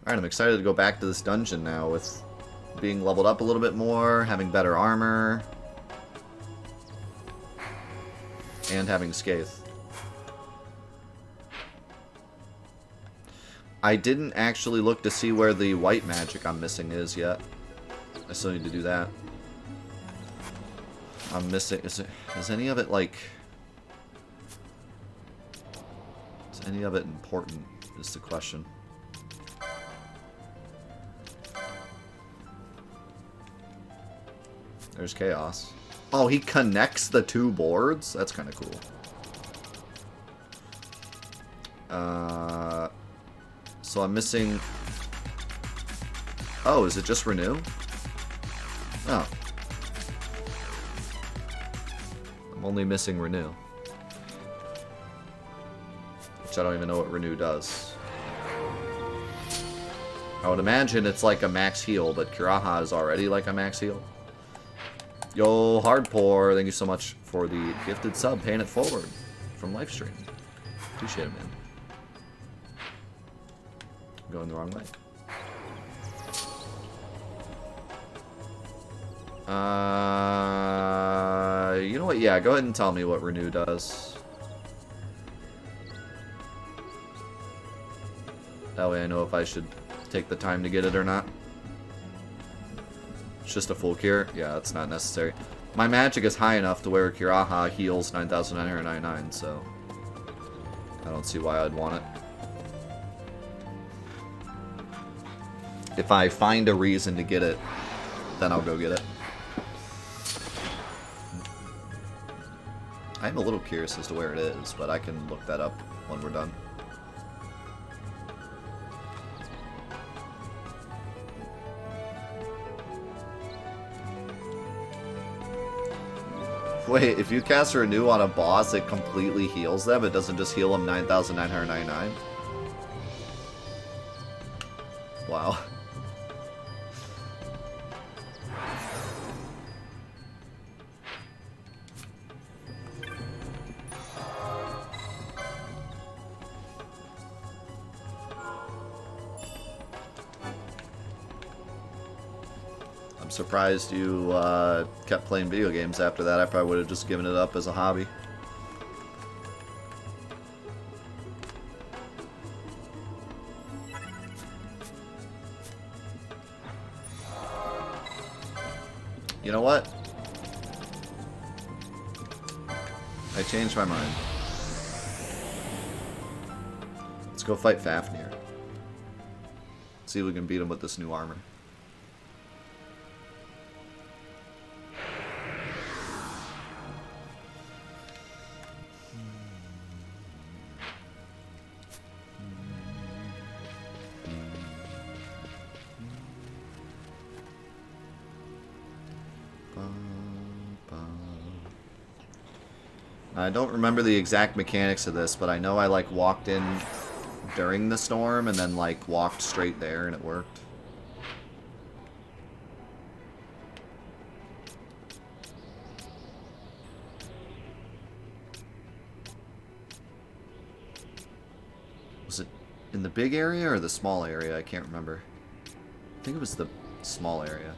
Alright, I'm excited to go back to this dungeon now with being leveled up a little bit more, having better armor, and having Scathe. I didn't actually look to see where the white magic I'm missing is yet. I still need to do that. I'm missing... Is any of it, like... Is any of it important, is the question. There's Chaos. Oh, he connects the two boards? That's kind of cool. So I'm missing... Oh, is it just Renew? Oh. I'm only missing Renew. Which I don't even know what Renew does. I would imagine it's like a max heal, but Kiraha is already like a max heal. Yo, Hardpour, thank you so much for the gifted sub, paying it forward from Livestream. Appreciate it, man. I'm going the wrong way. You know what? Yeah, go ahead and tell me what Renew does. That way I know if I should take the time to get it or not. It's just a full cure? Yeah, that's not necessary. My magic is high enough to where Kiraha heals 9,999, so I don't see why I'd want it. If I find a reason to get it, then I'll go get it. I'm a little curious as to where it is, but I can look that up when we're done. Wait, if you cast Renew on a boss, it completely heals them? It doesn't just heal them 9,999? Wow. I'm surprised you kept playing video games after that. I probably would have just given it up as a hobby. You know what? I changed my mind. Let's go fight Fafnir. See if we can beat him with this new armor. I don't remember the exact mechanics of this, but I know I like walked in during the storm and then like walked straight there and it worked. Was it in the big area or the small area? I can't remember. I think it was the small area.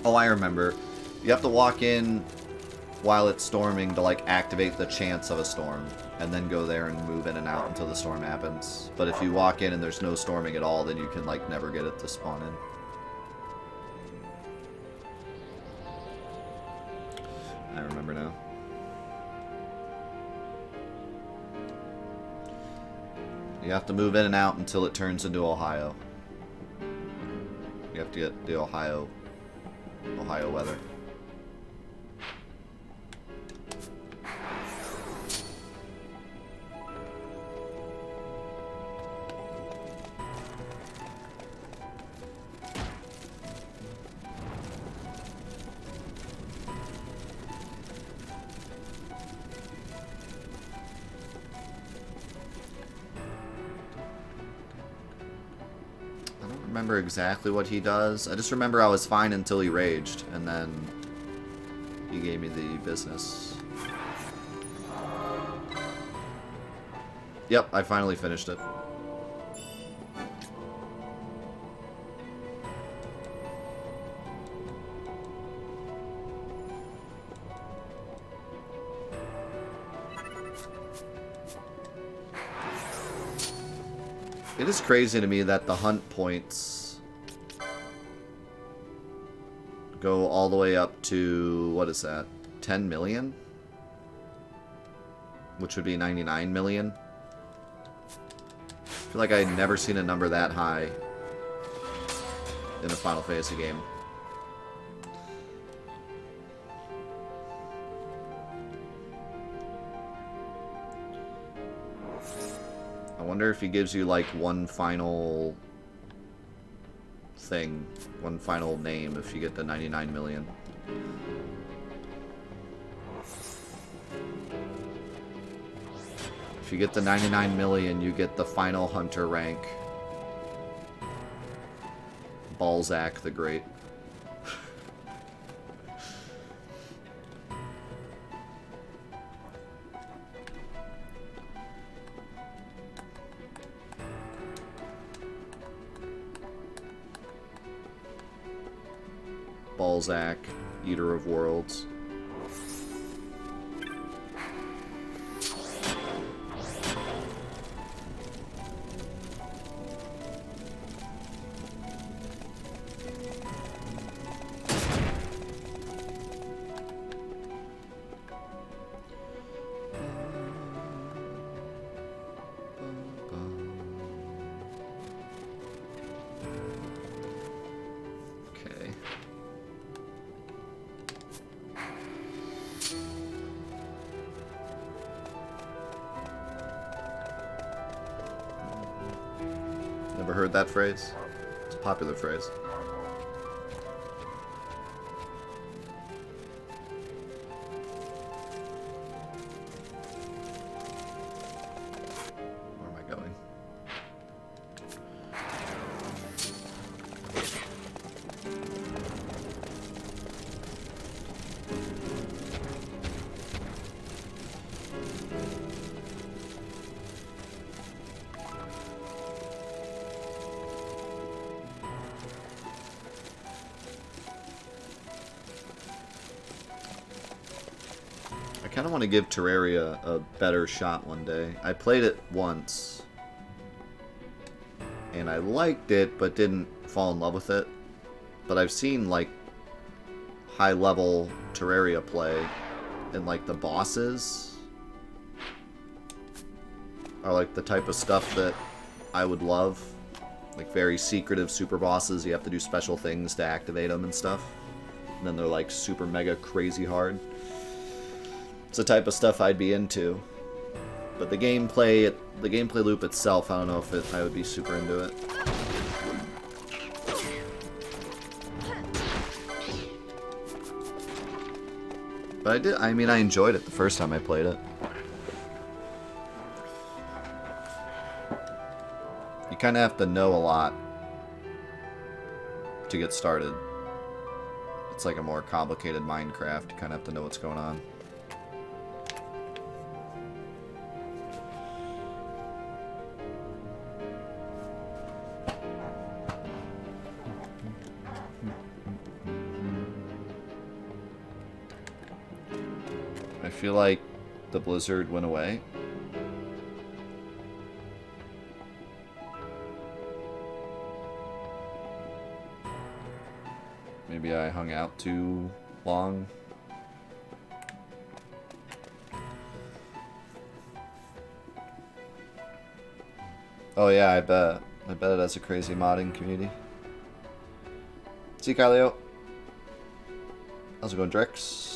Oh, I remember. You have to walk in while it's storming to, like, activate the chance of a storm, and then go there and move in and out until the storm happens. But if you walk in and there's no storming at all, then you can, like, never get it to spawn in. I remember now. You have to move in and out until it turns into Ohio. You have to get the Ohio weather. remember exactly what he does. I just remember I was fine until he raged, and then he gave me the business. Yep, I finally finished it. It is crazy to me that the hunt points go all the way up to, what is that, 10 million? Which would be 99 million. I feel like I'd never seen a number that high in a Final Fantasy game. I wonder if he gives you like one final thing, one final name if you get the 99 million. If you get the 99 million, you get the final hunter rank. Balzac the Great. Balzac, Eater of Worlds. Never heard that phrase? It's a popular phrase. Where am I going? I kind of want to give Terraria a better shot one day. I played it once, and I liked it, but didn't fall in love with it. But I've seen, like, high-level Terraria play, and, like, the bosses are, like, the type of stuff that I would love. Like, very secretive super bosses. You have to do special things to activate them and stuff. And then they're, like, super mega crazy hard. It's the type of stuff I'd be into, but the gameplay loop itself, I don't know if I would be super into it. But I mean, I enjoyed it the first time I played it. You kind of have to know a lot to get started. It's like a more complicated Minecraft. You kind of have to know what's going on. I feel like the blizzard went away. Maybe I hung out too long. Oh yeah, I bet. I bet it has a crazy modding community. See you, Kyleo. How's it going, Drex?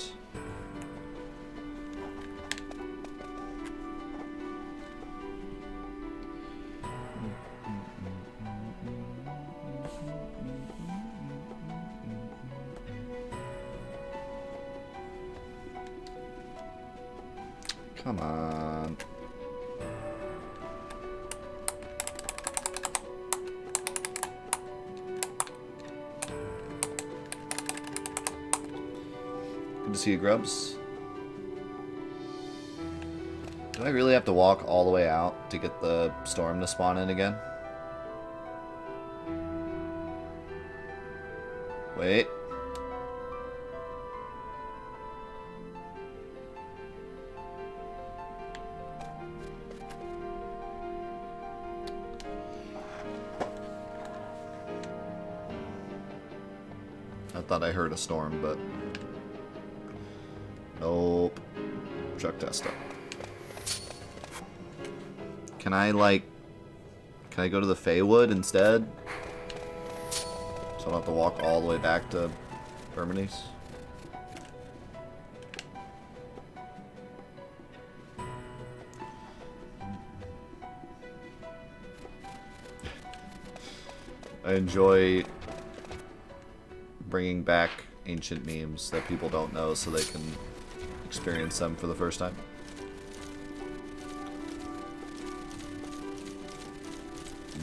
Come on. Good to see you, Grubs. Do I really have to walk all the way out to get the storm to spawn in again? Wait. I thought I heard a storm, but nope. Truck tester. Can I go to the Feywood instead? So I don't have to walk all the way back to Bermanice? I enjoy bringing back ancient memes that people don't know so they can experience them for the first time.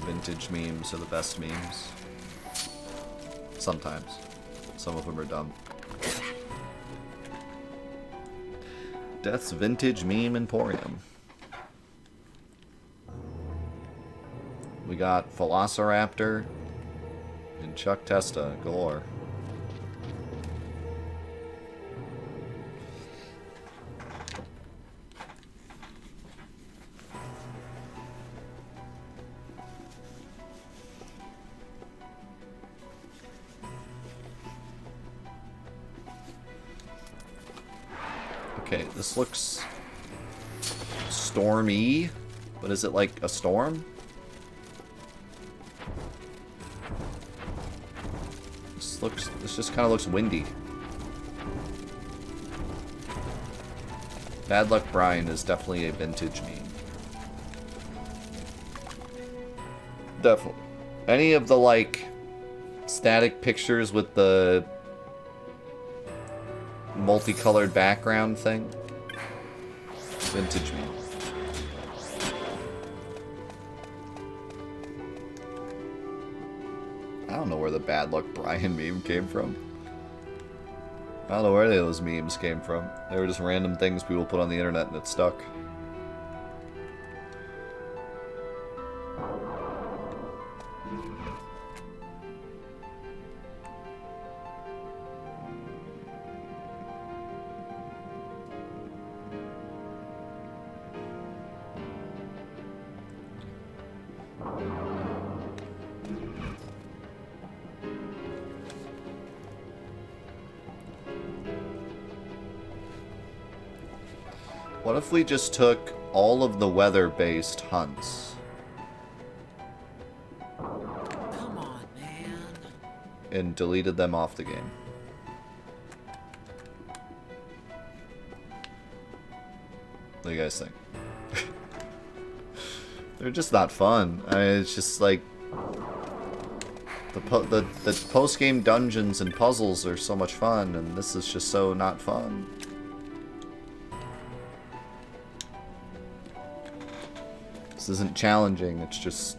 Vintage memes are the best memes. Sometimes. Some of them are dumb. Death's Vintage Meme Emporium. We got Velociraptor and Chuck Testa galore. Okay, this looks stormy, but is it like a storm? This just kind of looks windy. Bad Luck Brian is definitely a vintage meme. Definitely. Any of the like static pictures with the multicolored background thing? Vintage meme. I don't know where the Bad Luck Brian meme came from. I don't know where those memes came from. They were just random things people put on the internet and it stuck. What if we just took all of the weather-based hunts? Come on, man. And deleted them off the game. What do you guys think? They're just not fun. I mean, it's just like the post-game dungeons and puzzles are so much fun, and this is just so not fun. This isn't challenging, it's just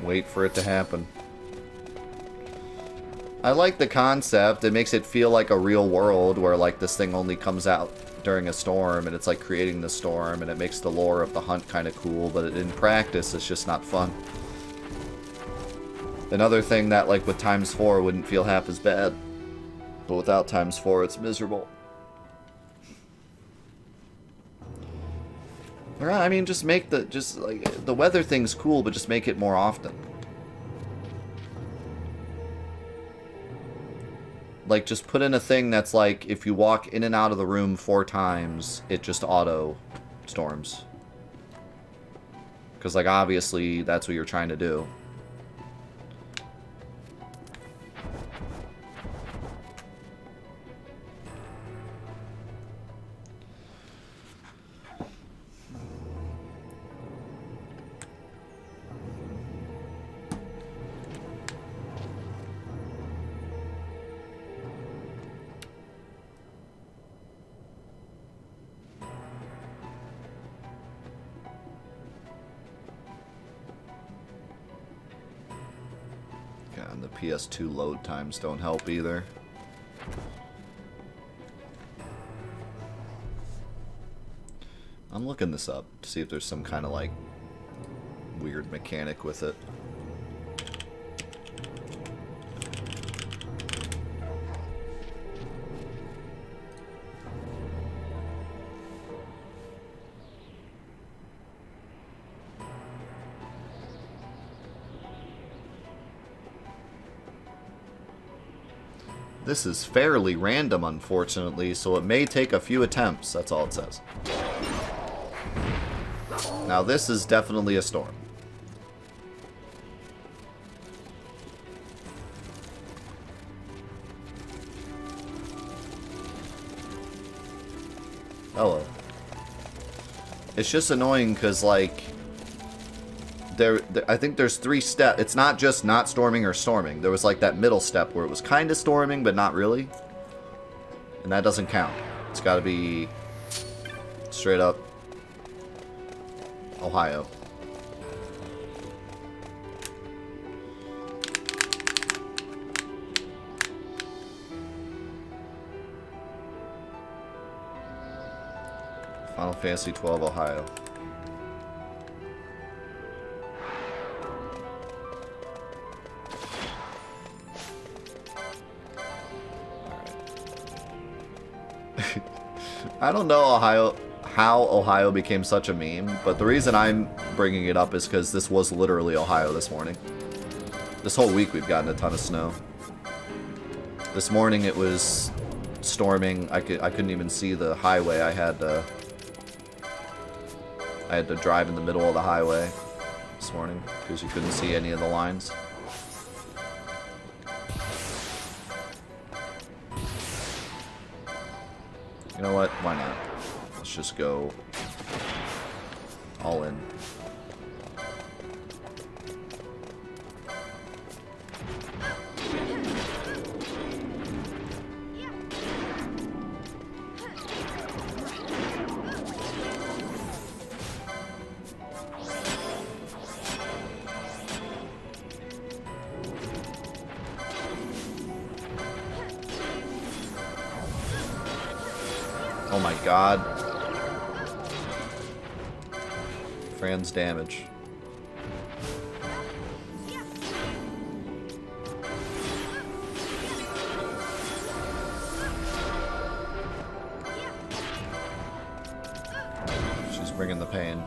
wait for it to happen. I like the concept. It makes it feel like a real world where like this thing only comes out during a storm and it's like creating the storm, and it makes the lore of the hunt kind of cool, but in practice it's just not fun. Another thing that like with ×4 wouldn't feel half as bad, but without ×4 it's miserable. I mean, just make the weather thing's cool, but just make it more often. Like, just put in a thing that's like, if you walk in and out of the room 4 times, it just auto storms. Because, like, obviously, that's what you're trying to do. And the PS2 load times don't help either. I'm looking this up to see if there's some kind of like weird mechanic with it. This is fairly random, unfortunately, so it may take a few attempts. That's all it says. Now, this is definitely a storm. Hello. It's just annoying because, like, I think there's 3 steps. It's not just not storming or storming. There was like that middle step where it was kind of storming, but not really. And that doesn't count. It's got to be straight up Ohio. Final Fantasy XII, Ohio. I don't know how Ohio became such a meme, but the reason I'm bringing it up is because this was literally Ohio this morning. This whole week we've gotten a ton of snow. This morning it was storming. I couldn't even see the highway. I had to drive in the middle of the highway this morning because you couldn't see any of the lines. You know what? Why not? Let's just go all in. Oh my god. Fran's damage. She's bringing the pain.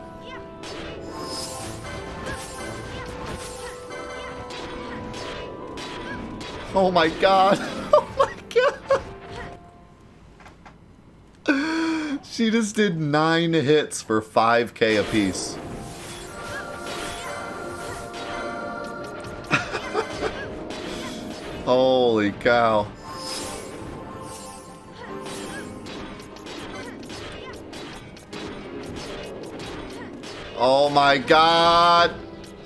Oh my god. She just did 9 hits for 5k apiece. Holy cow. Oh my god.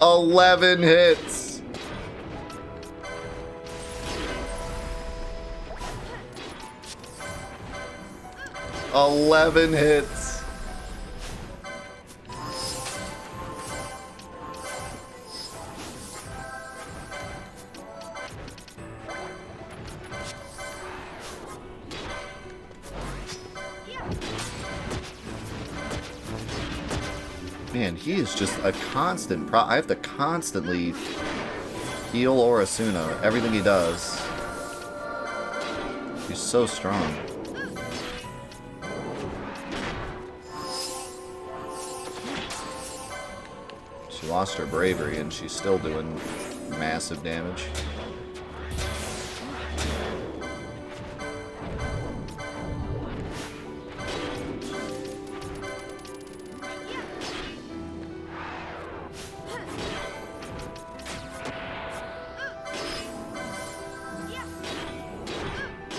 11 hits. 11 hits. Man, he is just a constant I have to constantly heal Orasuna. Everything he does. He's so strong. She lost her bravery and she's still doing massive damage.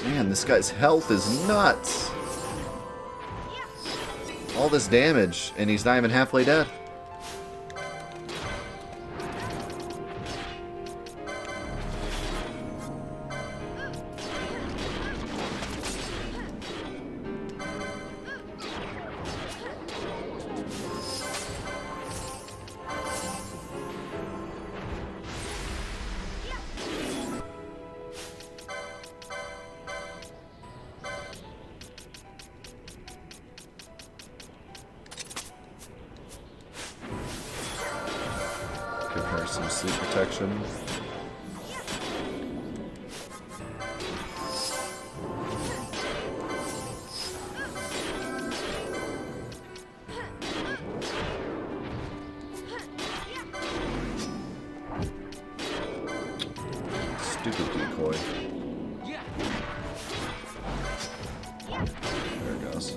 Man, this guy's health is nuts. All this damage and he's not even halfway dead. or some sleep protection. Stupid decoy. There it goes.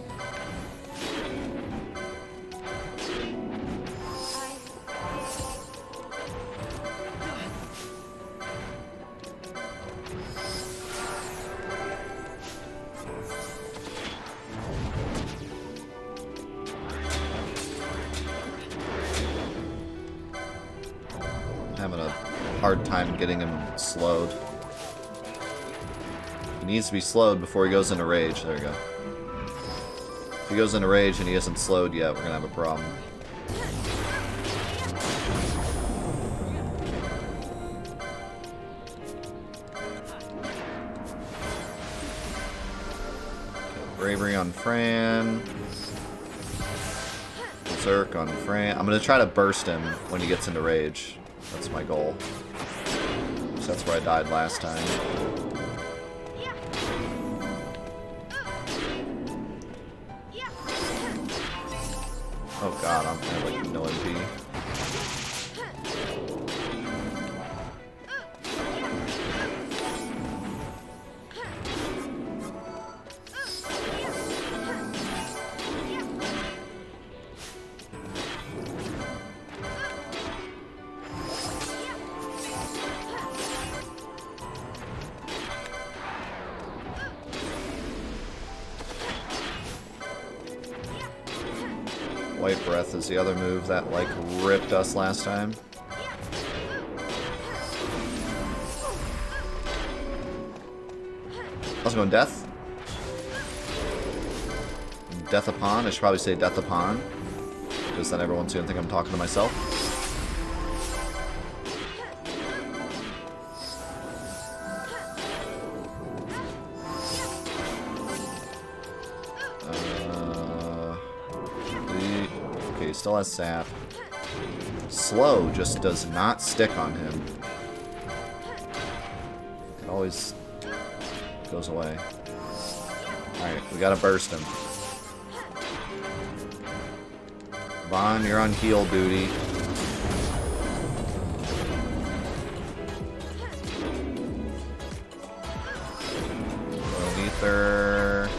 Having a hard time getting him slowed. He needs to be slowed before he goes into rage. There we go. If he goes into rage and he isn't slowed yet, we're gonna have a problem. Okay, bravery on Fran. Berserk on Fran. I'm gonna try to burst him when he gets into rage. That's my goal. So that's where I died last time. Oh god, I'm gonna have like no MP. White Breath is the other move that, like, ripped us last time. I was going Death. Death Upon. I should probably say Death Upon, because then everyone's going to think I'm talking to myself. Still has sap. Slow just does not stick on him. It always goes away. Alright, we gotta burst him. Vaughn, you're on heal duty. Ether.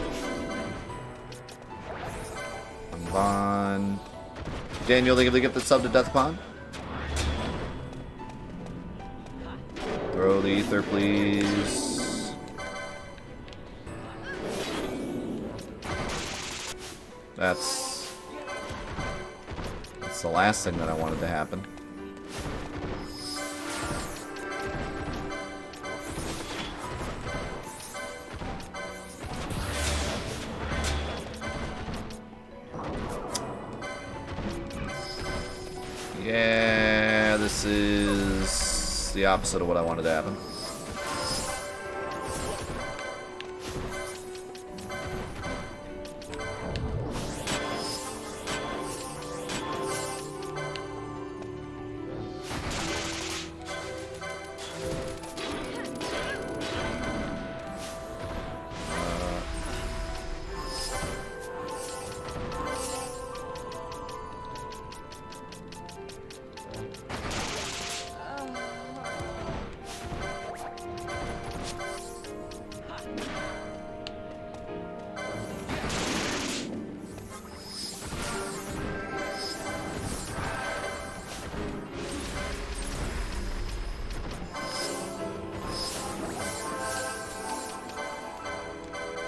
Vaughn. Daniel, they give the gift of sub to Death Upon. Throw the ether, please. That's the last thing that I wanted to happen. Yeah, this is the opposite of what I wanted to happen.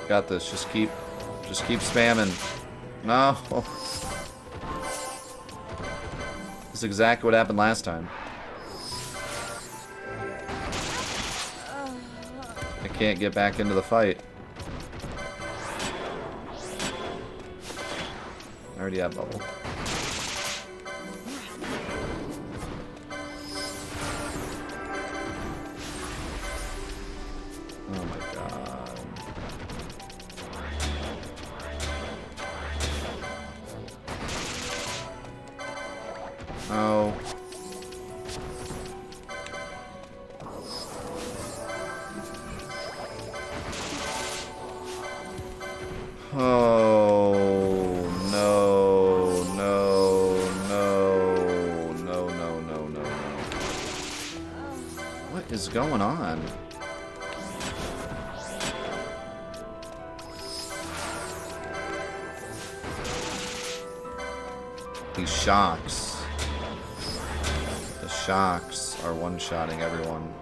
Got this. Just keep spamming. No. This is exactly what happened last time. I can't get back into the fight. I already have bubble. Oh my god. Oh. Oh, no, no, no, no, no, no, no, no. What is going on? These shocks. The shocks are one-shotting everyone.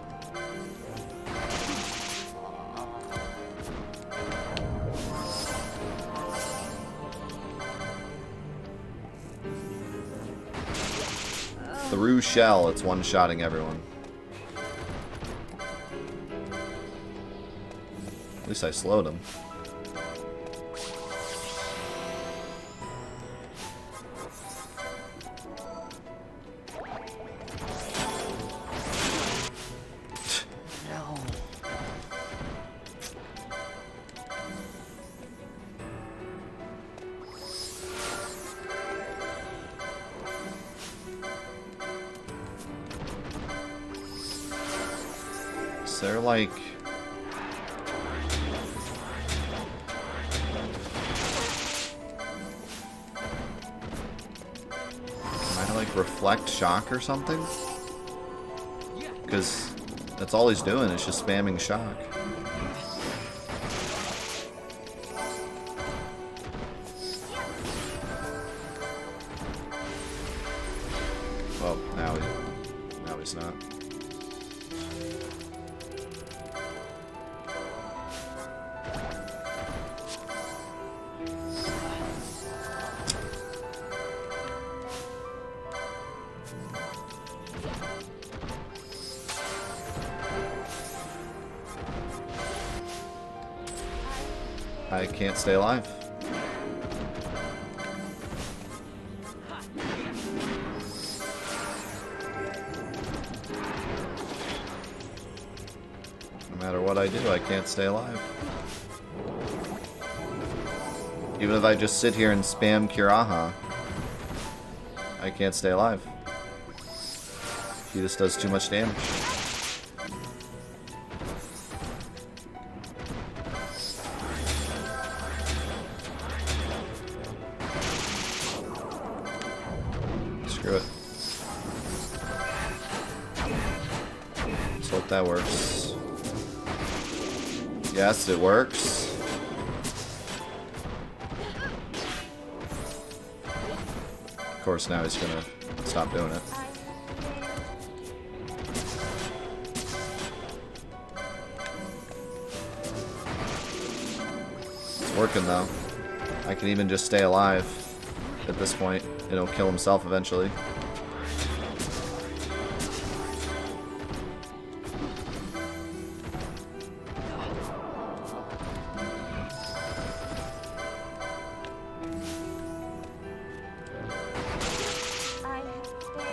Through shell, it's one-shotting everyone. At least I slowed him. No. Is there like... Can I like reflect shock or something? Because that's all he's doing is just spamming shock. Well, now he's not. I can't stay alive. No matter what I do, I can't stay alive. Even if I just sit here and spam Kiraha, I can't stay alive. He just does too much damage. Screw it. Let's hope that works. Yes, it works. Of course, now he's gonna stop doing it. It's working though. I can even just stay alive at this point. It'll kill himself eventually.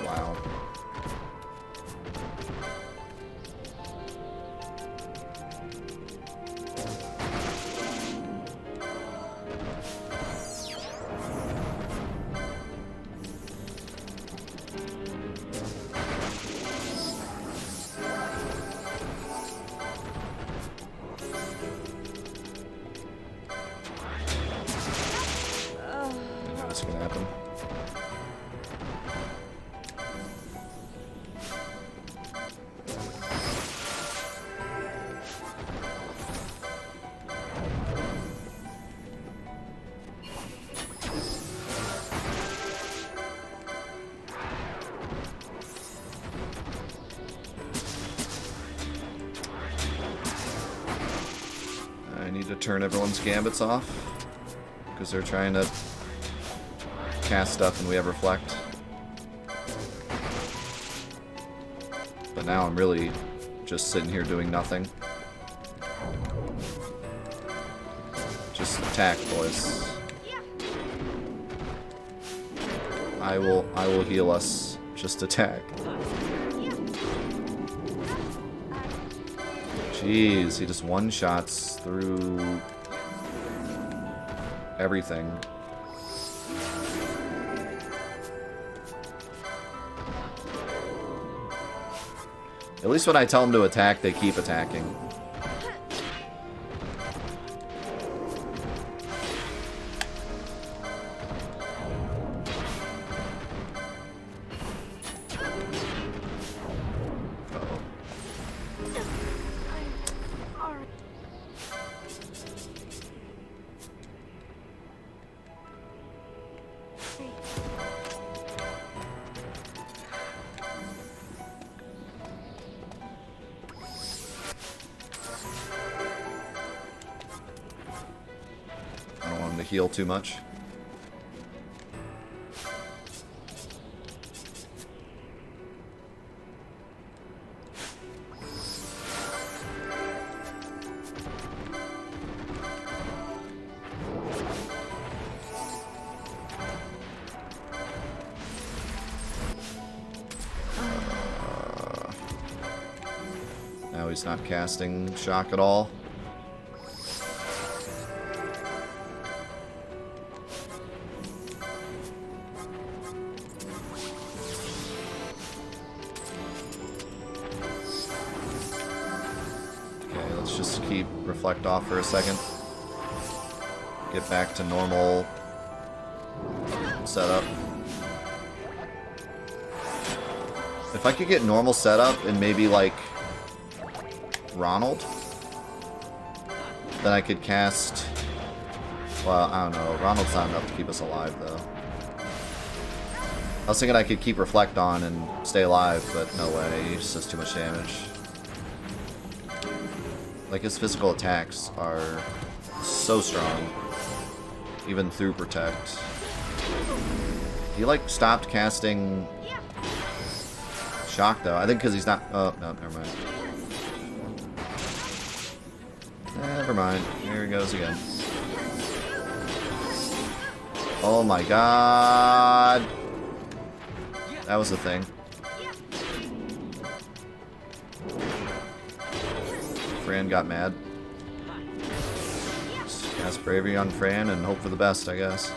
Wow. I know what's gonna happen. I need to turn everyone's gambits off because they're trying to cast stuff and we have reflect. But now I'm really just sitting here doing nothing. Just attack, boys. I will heal us. Just attack. Jeez, he just one-shots through everything. At least when I tell them to attack, they keep attacking. heal too much. Now he's not casting shock at all. Okay, let's just keep reflect off for a second. Get back to normal setup. If I could get normal setup and maybe like Ronald, then I could cast, well, I don't know, Ronald's not enough to keep us alive though. I was thinking I could keep reflect on and stay alive, but no way, he just does too much damage. Like, his physical attacks are so strong, even through protect. He like stopped casting shock though, I think because he's not, oh no, never mind. Never mind. Here he goes again. Oh my god. That was the thing. Fran got mad. Just cast bravery on Fran and hope for the best, I guess.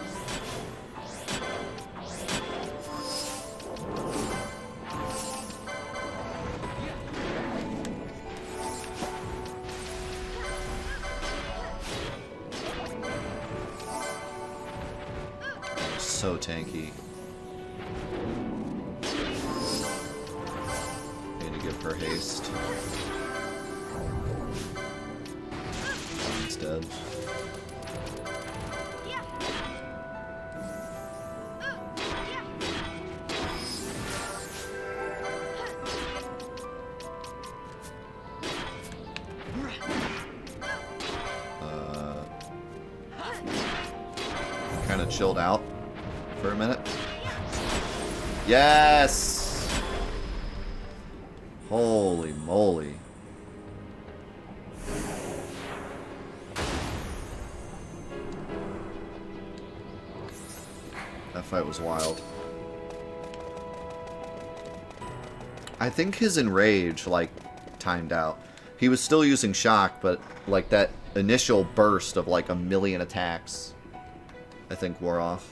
So tanky. Need to give her haste. He's dead. Kind of chilled out for a minute. Yes! Holy moly. That fight was wild. I think his enrage, like, timed out. He was still using shock, but, like, that initial burst of, like, 1,000,000 attacks, I think, wore off.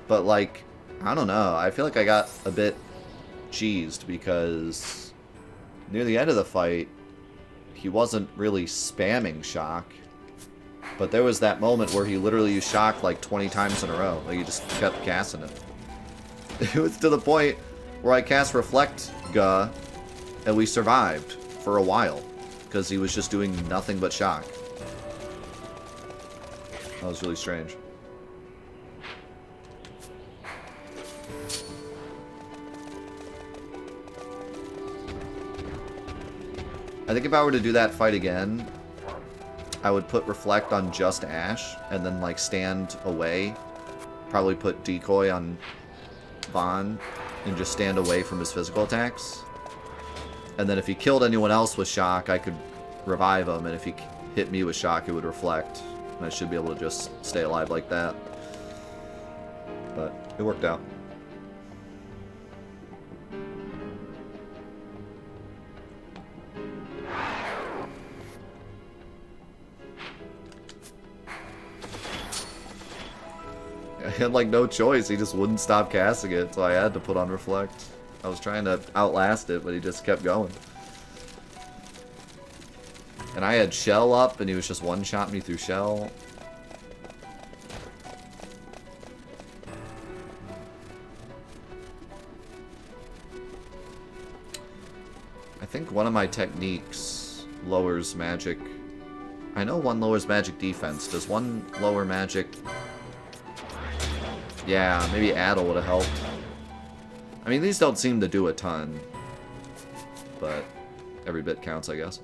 But, like, I don't know. I feel like I got a bit cheesed because near the end of the fight, he wasn't really spamming shock. But there was that moment where he literally used shock like 20 times in a row. Like, he just kept casting it. It was to the point where I cast Reflect Guh, and we survived for a while because he was just doing nothing but shock. That was really strange. I think if I were to do that fight again, I would put Reflect on just Ash, and then, like, stand away. Probably put Decoy on Vaughn, and just stand away from his physical attacks. And then if he killed anyone else with Shock, I could revive him, and if he hit me with Shock, it would Reflect. And I should be able to just stay alive like that. But it worked out. I had, like, no choice. He just wouldn't stop casting it, so I had to put on Reflect. I was trying to outlast it, but he just kept going. And I had Shell up, and he was just one-shot me through Shell. I think one of my techniques lowers magic. I know one lowers magic defense. Does one lower magic? Yeah, maybe Addle would have helped. I mean, these don't seem to do a ton, but every bit counts, I guess.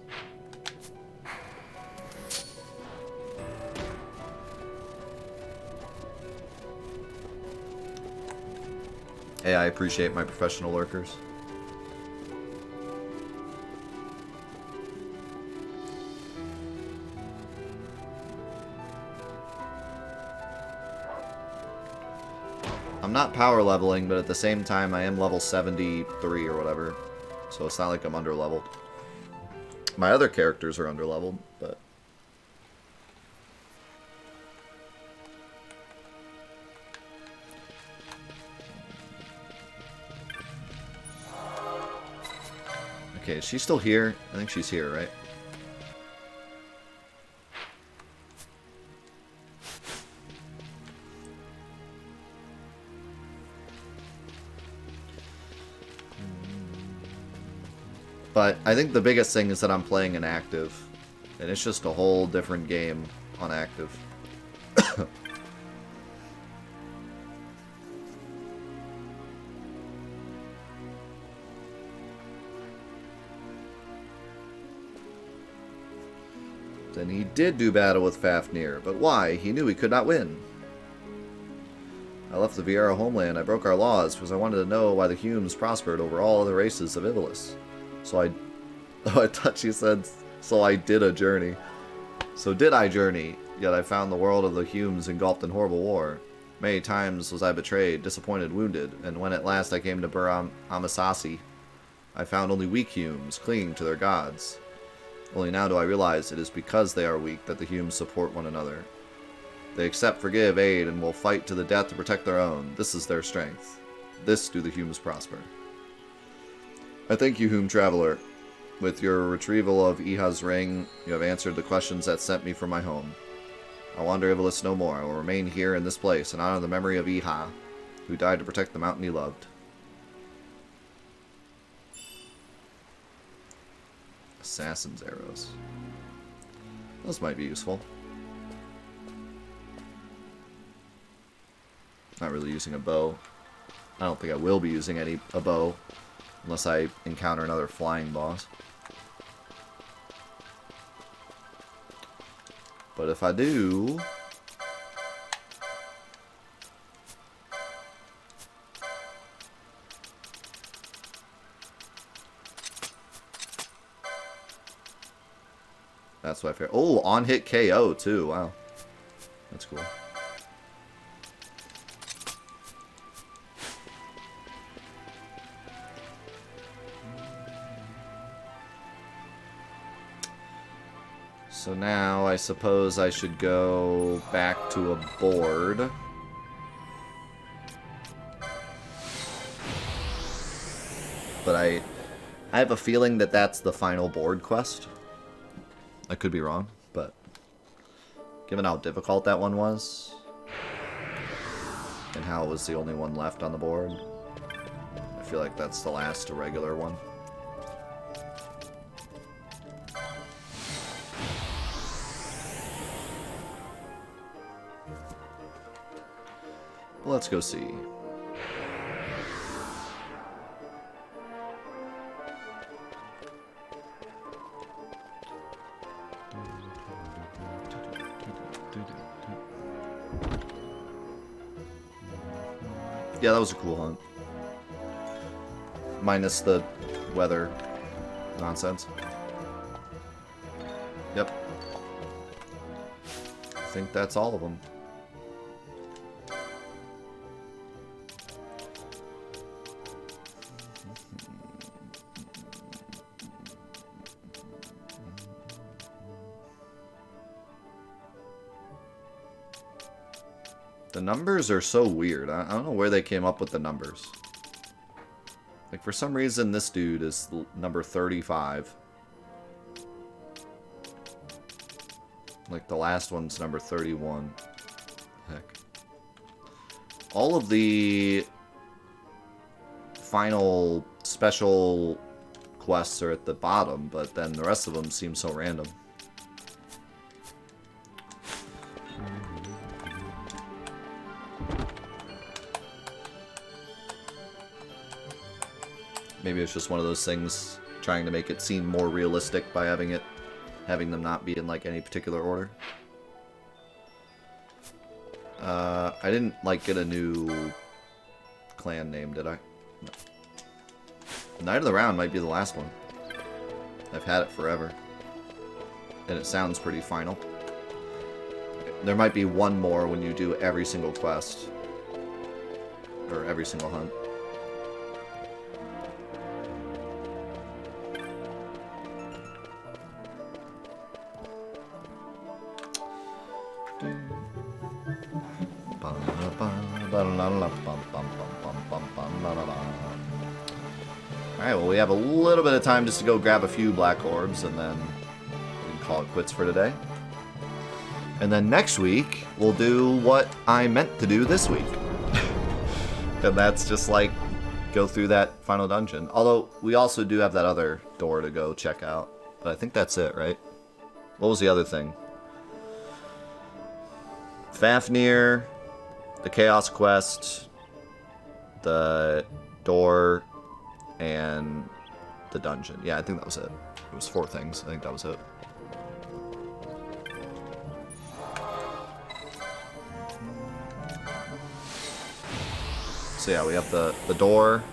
Hey, I appreciate my professional lurkers. I'm not power leveling, but at the same time I am level 73 or whatever. So it's not like I'm underleveled. My other characters are underleveled, but... Okay, is she still here? I think she's here, right? But I think the biggest thing is that I'm playing an active. And it's just a whole different game on active. Then he did do battle with Fafnir, but why? He knew he could not win. I left the Viera homeland. I broke our laws because I wanted to know why the Humes prospered over all other races of Ivalis. So I... Oh, I thought she said, so I did a journey. So did I journey, yet I found the world of the Humes engulfed in horrible war. Many times was I betrayed, disappointed, wounded, and when at last I came to Amasasi, I found only weak Humes clinging to their gods. Only now do I realize it is because they are weak that the Humes support one another. They accept, forgive, aid, and will fight to the death to protect their own. This is their strength. This do the Humes prosper. I thank you, Hume Traveler. With your retrieval of Iha's ring, you have answered the questions that sent me from my home. I wander Ivalis no more. I will remain here in this place and honor the memory of Iha, who died to protect the mountain he loved. Assassin's arrows. Those might be useful. Not really using a bow. I don't think I will be using a bow unless I encounter another flying boss. But if I do... That's what I figured. Oh, on-hit KO too. Wow. That's cool. So now I suppose I should go back to a board. But I have a feeling that that's the final board quest. I could be wrong, but given how difficult that one was, and how it was the only one left on the board, I feel like that's the last irregular one. Let's go see. Yeah, that was a cool hunt. Minus the weather nonsense. Yep. I think that's all of them. The numbers are so weird. I don't know where they came up with the numbers. Like, for some reason, this dude is number 35. Like, the last one's number 31. Heck. All of the final special quests are at the bottom, but then the rest of them seem so random. Maybe it's just one of those things trying to make it seem more realistic by having them not be in like any particular order. I didn't like get a new clan name, did I? No. Knight of the Round might be the last one. I've had it forever. And it sounds pretty final. There might be one more when you do every single quest. Or every single hunt. Alright, well we have a little bit of time just to go grab a few black orbs and then we can call it quits for today. And then next week, we'll do what I meant to do this week. And that's just like, go through that final dungeon. Although, we also do have that other door to go check out. But I think that's it, right? What was the other thing? Fafnir, the Chaos Quest, the door, and the dungeon. Yeah, I think that was it. It was 4 things. I think that was it. So yeah, we have the door,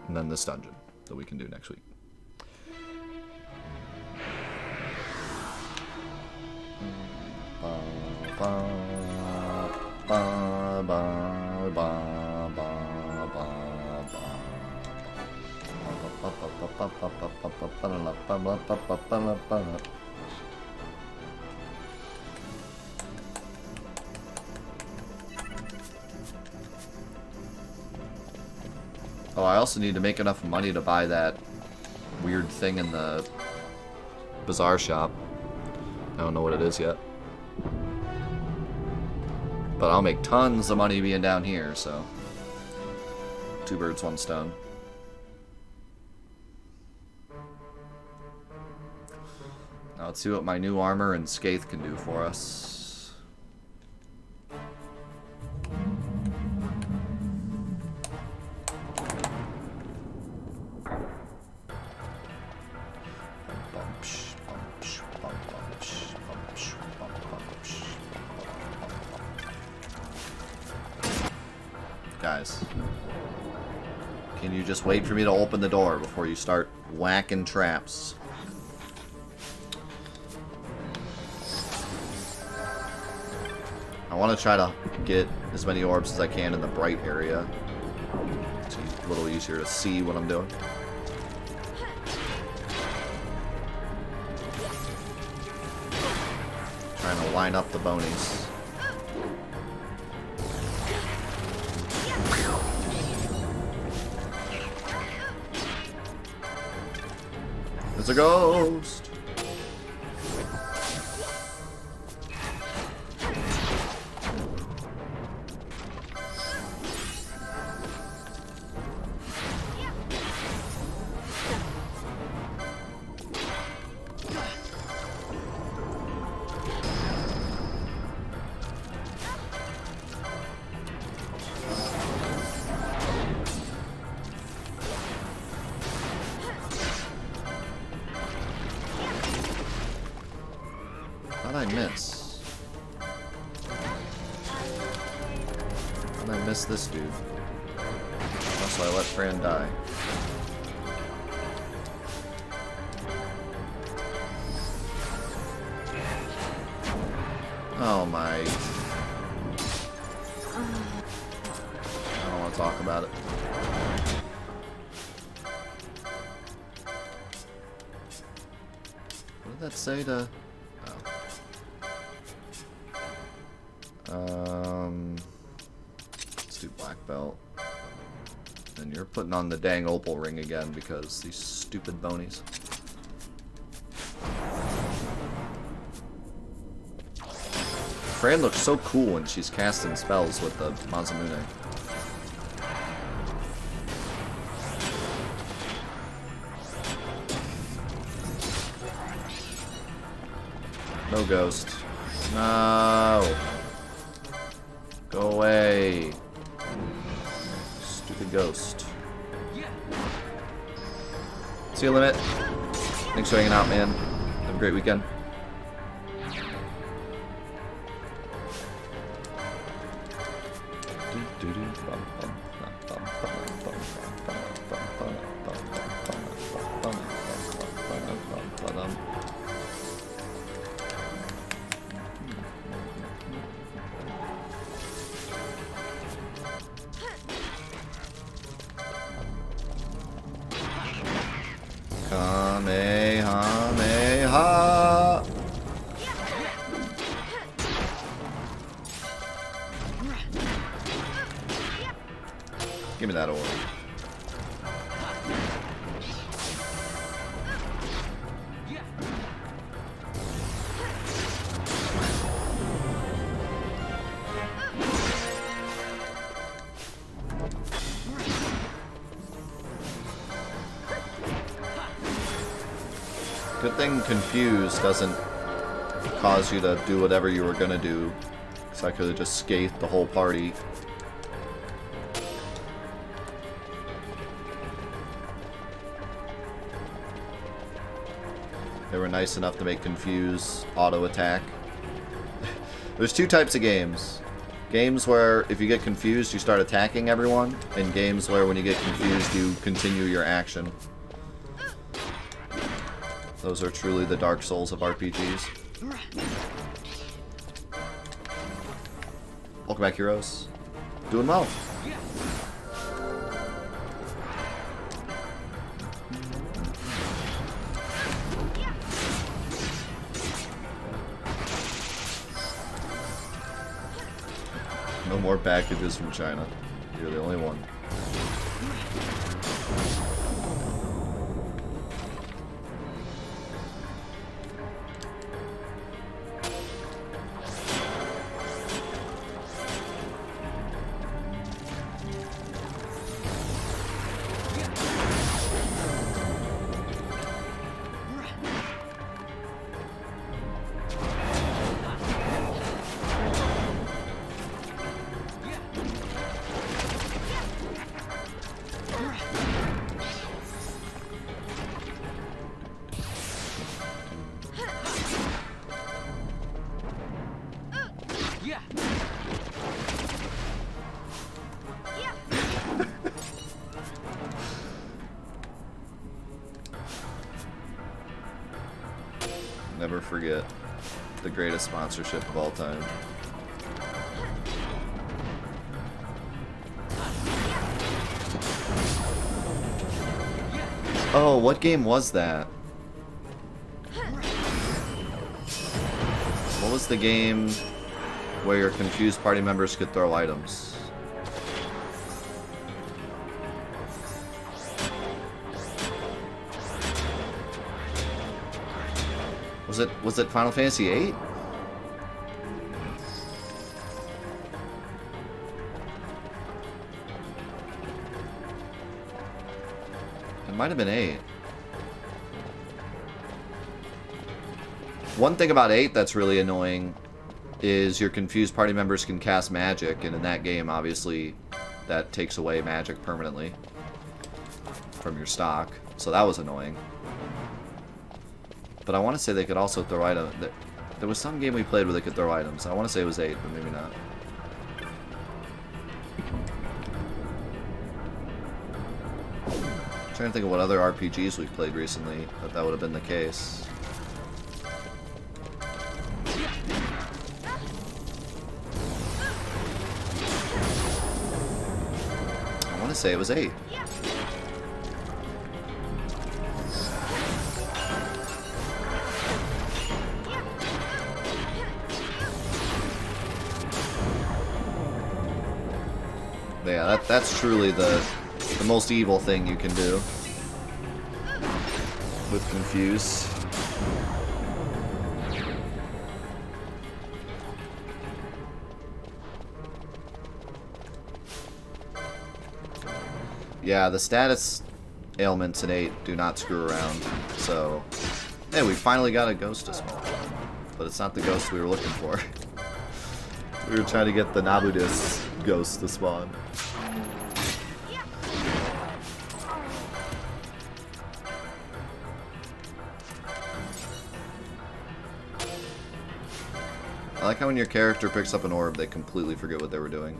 and then this dungeon that we can do next week. Oh, I also need to make enough money to buy that weird thing in the bazaar shop. I don't know what it is yet. But I'll make tons of money being down here, so 2 birds, 1 stone. Now let's see what my new armor and Skaith can do for us. Guys, can you just wait for me to open the door before you start whacking traps? I want to try to get as many orbs as I can in the bright area. It's a little easier to see what I'm doing. Trying to line up the bonies. There's a ghost! How'd I miss? How'd I miss this dude? Also, I let Fran die. Oh my... I don't want to talk about it. What did that say to... Let's do black belt. And you're putting on the dang opal ring again because these stupid bonies. Fran looks so cool when she's casting spells with the Mazamune. No ghost. No! Go away. Stupid ghost. See you, Limit. Thanks for hanging out, man. Have a great weekend. Kamehameha! Give me that orb. Good thing Confused doesn't cause you to do whatever you were gonna do, because I could have just scathed the whole party. They were nice enough to make Confuse auto-attack. There's two types of games. Games where if you get confused, you start attacking everyone, and games where when you get confused, you continue your action. Those are truly the Dark Souls of RPGs. Welcome back, heroes. Doing well. No more packages from China. You're the only one. Never forget the greatest sponsorship of all time. Oh, what game was that? What was the game where your confused party members could throw items? Was it Final Fantasy VIII? It might have been 8. One thing about 8 that's really annoying is your confused party members can cast magic, and in that game, obviously, that takes away magic permanently from your stock. So that was annoying. But I want to say they could also throw items. There was some game we played where they could throw items. I want to say it was 8, but maybe not. I'm trying to think of what other RPGs we've played recently that would have been the case. I want to say it was 8. Yeah, that's truly the most evil thing you can do with Confuse. Yeah, the status ailments in 8 do not screw around. So, hey, we finally got a ghost to spawn. But it's not the ghost we were looking for. We were trying to get the Nabudis ghost to spawn. I like how when your character picks up an orb, they completely forget what they were doing.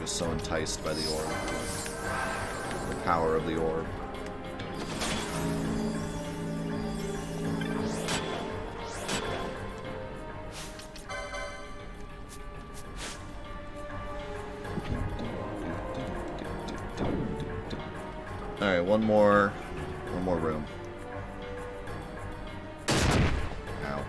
Just so enticed by the orb. The power of the orb. Alright, one more room. Ow.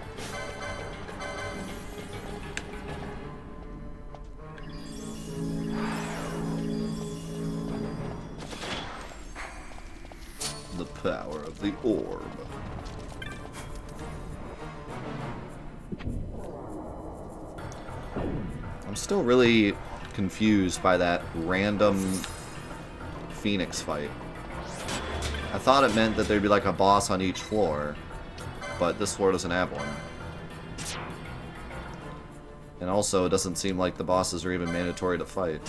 The power of the orb. I'm still really confused by that random Phoenix fight. I thought it meant that there'd be like a boss on each floor, but this floor doesn't have one. And also, it doesn't seem like the bosses are even mandatory to fight.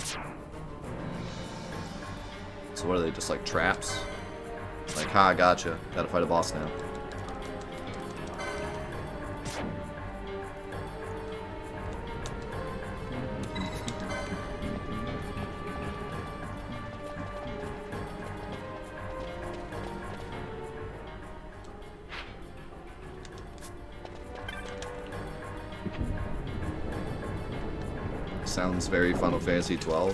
So what are they, just like traps? Like, ha, gotcha. Gotta fight a boss now. Sounds very Final Fantasy XII.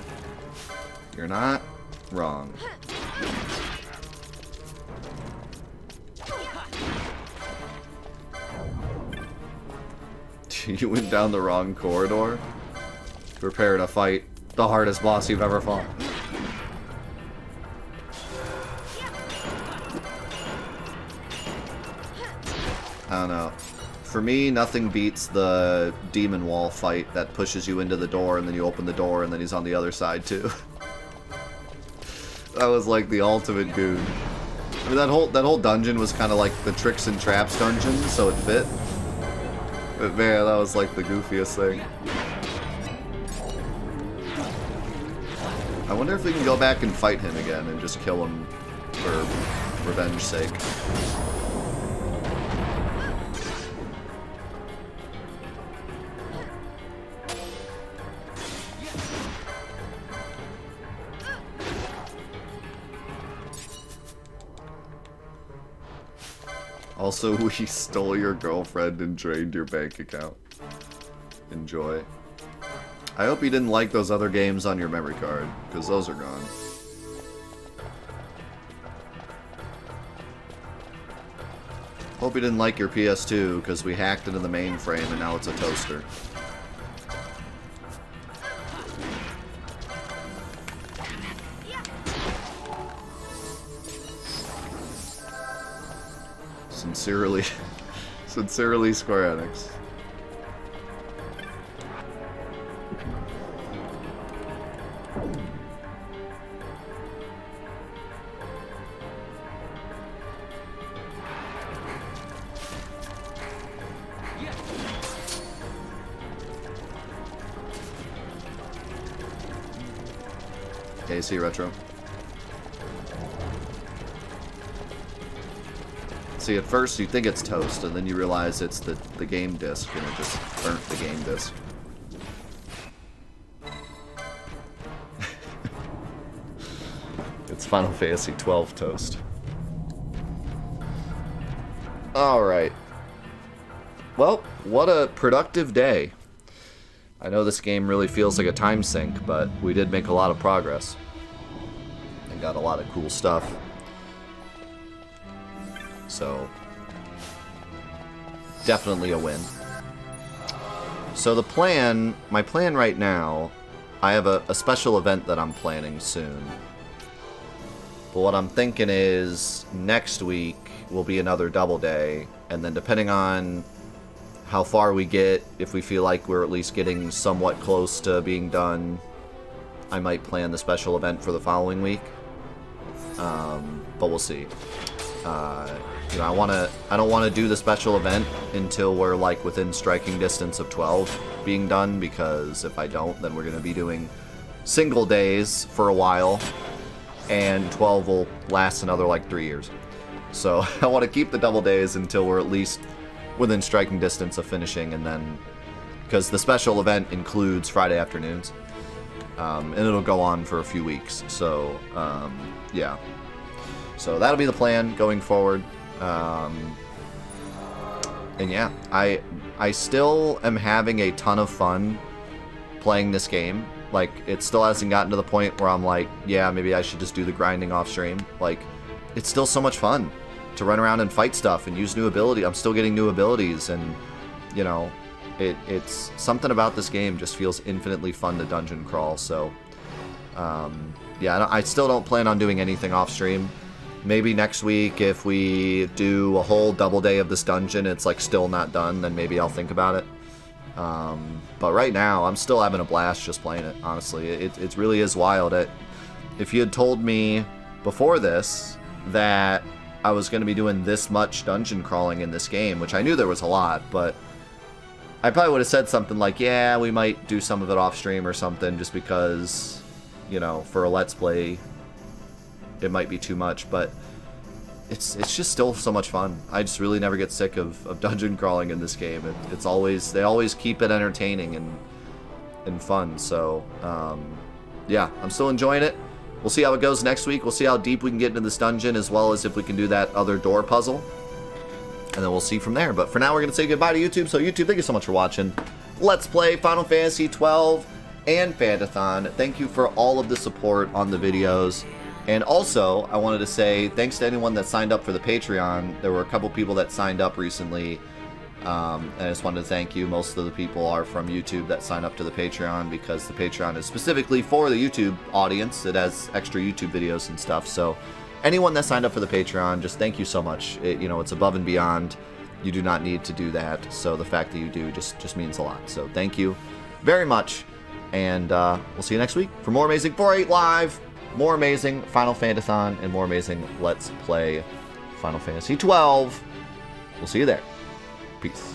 You're not wrong. You went down the wrong corridor? Prepare to fight the hardest boss you've ever fought. I don't know. For me, nothing beats the demon wall fight that pushes you into the door and then you open the door and then he's on the other side too. That was like the ultimate goon. I mean, that whole dungeon was kind of like the tricks and traps dungeon, so it fit. But man, that was like the goofiest thing. I wonder if we can go back and fight him again and just kill him for revenge's sake. Also, we stole your girlfriend and drained your bank account. Enjoy. I hope you didn't like those other games on your memory card, because those are gone. Hope you didn't like your PS2, because we hacked into the mainframe and now it's a toaster. Sincerely, Square Enix. KC Retro. See, at first you think it's toast, and then you realize it's the game disc, and it just burnt the game disc. It's Final Fantasy XII toast. Alright. Well, what a productive day. I know this game really feels like a time sink, but we did make a lot of progress. And got a lot of cool stuff. So, definitely a win. So my plan right now, I have a special event that I'm planning soon. But what I'm thinking is, next week will be another double day, and then depending on how far we get, if we feel like we're at least getting somewhat close to being done, I might plan the special event for the following week. But we'll see. You know, I don't want to do the special event until we're like within striking distance of 12 being done, because if I don't, then we're going to be doing single days for a while, and 12 will last another like 3 years. So I want to keep the double days until we're at least within striking distance of finishing, and then, because the special event includes Friday afternoons, and it'll go on for a few weeks. So yeah, so that'll be the plan going forward. And yeah, I still am having a ton of fun playing this game. Like, it still hasn't gotten to the point where I'm like, yeah, maybe I should just do the grinding off stream. Like, it's still so much fun to run around and fight stuff and use new ability. I'm still getting new abilities, and you know, it's something about this game just feels infinitely fun to dungeon crawl. So yeah, I still don't plan on doing anything off stream. Maybe next week, if we do a whole double day of this dungeon, it's like still not done, then maybe I'll think about it. But right now, I'm still having a blast just playing it, honestly. It really is wild. If you had told me before this that I was going to be doing this much dungeon crawling in this game, which I knew there was a lot, but I probably would have said something like, yeah, we might do some of it off stream or something, just because, you know, for a Let's Play, it might be too much, but it's just still so much fun. I just really never get sick of dungeon crawling in this game. It's always, they always keep it entertaining and fun. So yeah, I'm still enjoying it. We'll see how it goes next week. We'll see how deep we can get into this dungeon, as well as if we can do that other door puzzle, and then we'll see from there. But for now, we're gonna say goodbye to YouTube. So YouTube, thank you so much for watching. Let's play Final Fantasy XII and Fantathon. Thank you for all of the support on the videos. And also, I wanted to say thanks to anyone that signed up for the Patreon. There were a couple people that signed up recently, and I just wanted to thank you. Most of the people are from YouTube that sign up to the Patreon, because the Patreon is specifically for the YouTube audience. It has extra YouTube videos and stuff. So anyone that signed up for the Patreon, just thank you so much. You know, it's above and beyond. You do not need to do that. So the fact that you do just means a lot. So thank you very much. And we'll see you next week for more amazing 4-8 Live, more amazing Final Fantathon, and more amazing Let's Play Final Fantasy XII. We'll see you there. Peace.